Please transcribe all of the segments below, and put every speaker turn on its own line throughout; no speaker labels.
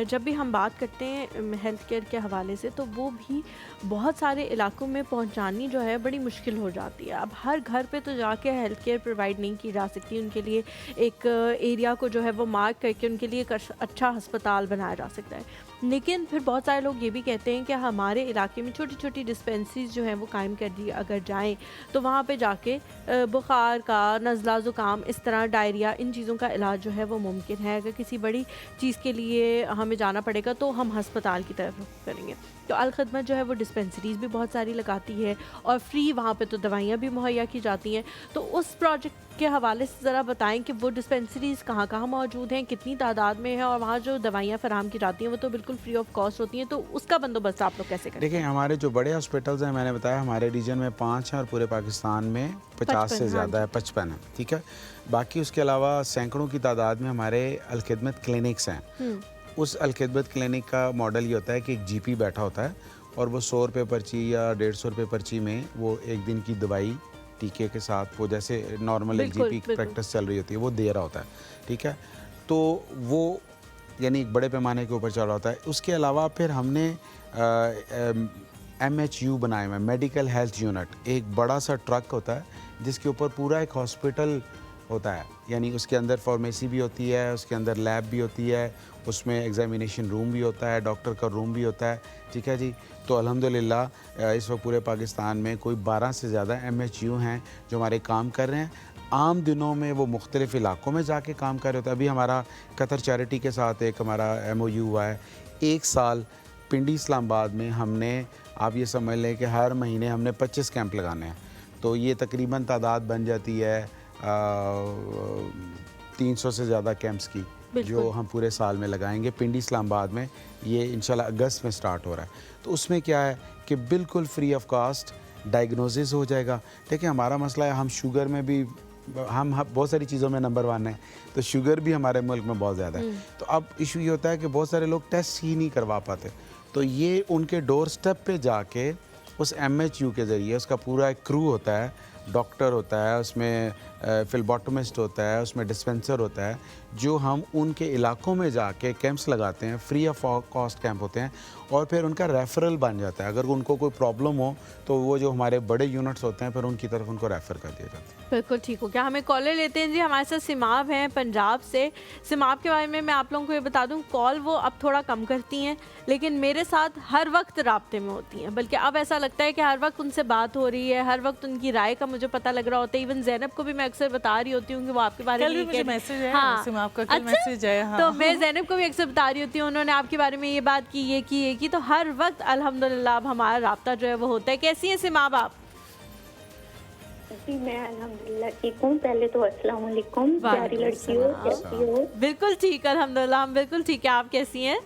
जब भी हम बात करते हैं हेल्थ केयर के हवाले से, तो वो भी बहुत सारे इलाकों में पहुंचानी जो है बड़ी मुश्किल हो जाती है। अब हर घर पे तो जाके हेल्थ केयर प्रोवाइड नहीं की जा सकती, उनके लिए एक एरिया को जो है वो मार्क करके उनके लिए एक अच्छा अस्पताल बनाया जा सकता है। लेकिन फिर बहुत सारे लोग ये भी कहते हैं कि हमारे इलाके में छोटी छोटी डिस्पेंसरीज जो हैं वो कायम कर दी अगर जाएँ, तो वहाँ पे जाके बुखार का, नज़ला ज़ुकाम, इस तरह डायरिया, इन चीज़ों का इलाज जो है वो मुमकिन है। अगर किसी बड़ी चीज़ के लिए हमें जाना पड़ेगा तो हम हस्पताल की तरफ रुख करेंगे। तो अल खिदमत जो है वो डिस्पेंसरीज भी बहुत सारी लगाती है और फ्री वहाँ पे तो दवाइयाँ भी मुहैया की जाती हैं। तो उस प्रोजेक्ट के हवाले से ज़रा बताएं कि वो डिस्पेंसरीज कहाँ कहाँ मौजूद हैं, कितनी तादाद में है, और वहाँ जो दवाइयाँ फराहम की जाती हैं वो तो बिल्कुल फ्री ऑफ कॉस्ट होती हैं, तो उसका बंदोबस्त आप लोग कैसे करें?
देखिए, हमारे जो बड़े हॉस्पिटल्स हैं, मैंने बताया हमारे रीजन में 5 हैं और पूरे पाकिस्तान में 50 से ज़्यादा है, 55 है, ठीक है। बाकी उसके अलावा सैकड़ों की तादाद में हमारे अल खिदमत क्लिनिक्स हैं। उस अल खिदमत क्लिनिक का मॉडल ये होता है कि एक जीपी बैठा होता है और वो 100 रुपये पर्ची या 150 रुपये पर्ची में वो एक दिन की दवाई टीके के साथ, वो जैसे नॉर्मल एक जीपी प्रैक्टिस चल रही होती है, वो दे रहा होता है, ठीक है। तो वो यानी एक बड़े पैमाने के ऊपर चल रहा होता है। उसके अलावा फिर हमने MHU बनाए हुए, मेडिकल हेल्थ यूनिट, एक बड़ा सा ट्रक होता है जिसके ऊपर पूरा एक हॉस्पिटल होता है, यानी उसके अंदर फार्मेसी भी होती है, उसके अंदर लैब भी होती है, उसमें एग्जामिनेशन रूम भी होता है, डॉक्टर का रूम भी होता है, ठीक है जी। तो अल्हम्दुलिल्लाह इस वक्त पूरे पाकिस्तान में कोई 12 से ज़्यादा MHU हैं जो हमारे काम कर रहे हैं। आम दिनों में वो मुख्तलिफ़ इलाकों में जाके काम कर रहे होते हैं। अभी हमारा कतर चैरिटी के साथ एक हमारा MOU हुआ है। 1 साल पिंडी इस्लामाबाद में हमने, आप ये समझ लें कि हर महीने हमने 25 कैंप लगाने हैं, तो ये तकरीबन तादाद बन जाती है 300 से ज़्यादा कैंप्स की, जो हम पूरे साल में लगाएंगे पिंडी इस्लामाबाद में। ये इंशाल्लाह अगस्त में स्टार्ट हो रहा है। तो उसमें क्या है कि बिल्कुल फ्री ऑफ कास्ट डायग्नोसिस हो जाएगा। देखिए, हमारा मसला है, हम शुगर में भी, हम बहुत सारी चीज़ों में नंबर 1 है, तो शुगर भी हमारे मुल्क में बहुत ज़्यादा है। तो अब इशू ये होता है कि बहुत सारे लोग टेस्ट ही नहीं करवा पाते, तो ये उनके डोर स्टेप पे जाके उस MHU के ज़रिए, उसका पूरा एक क्रू होता है, डॉक्टर होता है, उसमें फिलबॉटमिस्ट होता है, उसमें डिस्पेंसर होता है, जो हम उनके इलाकों में जाके कैंप्स लगाते हैं, फ्री ऑफ कॉस्ट कैंप होते हैं, और फिर उनका रेफरल बन जाता है। अगर उनको कोई प्रॉब्लम हो तो वो जो हमारे बड़े यूनिट्स होते हैं, फिर उनकी तरफ उनको रेफ़र कर दिया जाता है।
बिल्कुल ठीक हो गया। हमें कॉलर लेते हैं जी। हमारे साथ सिमाब हैं पंजाब से। सिमाब के बारे में मैं आप लोगों को ये बता दूं, कॉल वो अब थोड़ा कम करती हैं, लेकिन मेरे साथ हर वक्त राब्ते में होती हैं, बल्कि अब ऐसा लगता है कि हर वक्त उनसे बात हो रही है, हर वक्त उनकी राय का मुझे पता लग रहा होता है। इवन ज़ैनब को भी मैं अक्सर बता रही होती हूँ कि वो आपके बारे में
मैसेज है,
हाँ,
सिमाब का कल मैसेज है, हाँ।
तो मैं ज़ैनब को भी अक्सर बता रही होती हूँ, उन्होंने आपके बारे में ये बात की, ये की, ये की। तो हर वक्त अल्हम्दुलिल्लाह अब हमारा राब्ता जो है वो होता है। कैसी हैं सिमाब आप?
जी, मैं अल्हम्दुलिल्लाह ठीक हूँ। पहले तो अस्सलाम वालेकुम, प्यारी लड़की हो, कैसी हो?
बिल्कुल ठीक, अल्हम्दुलिल्लाह हम बिल्कुल ठीक है। आप कैसी हैं?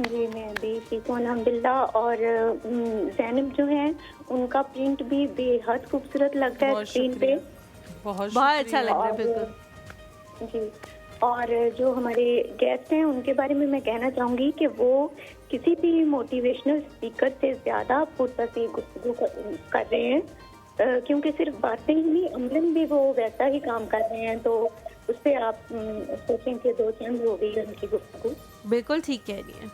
जी, मैं भी ठीक हूँ अल्हम्दुलिल्लाह। और ज़ैनब जो है, उनका प्रिंट भी बेहद खूबसूरत लगता है स्क्रीन पे,
बहुत
अच्छा लग रहा है। बिल्कुल
जी। और जो हमारे गेस्ट हैं उनके बारे में मैं कहना चाहूँगी कि वो किसी भी मोटिवेशनल स्पीकर से ज़्यादा पुरतसी गुफ्तगू कर रहे हैं, क्योंकि सिर्फ बातें ही नहीं, अमलन भी वो वैसा ही काम कर रहे हैं। तो उससे आप सोचें कि 2 चंद हो गई उनकी गुफ्तगू।
बिल्कुल ठीक कह रही हैं।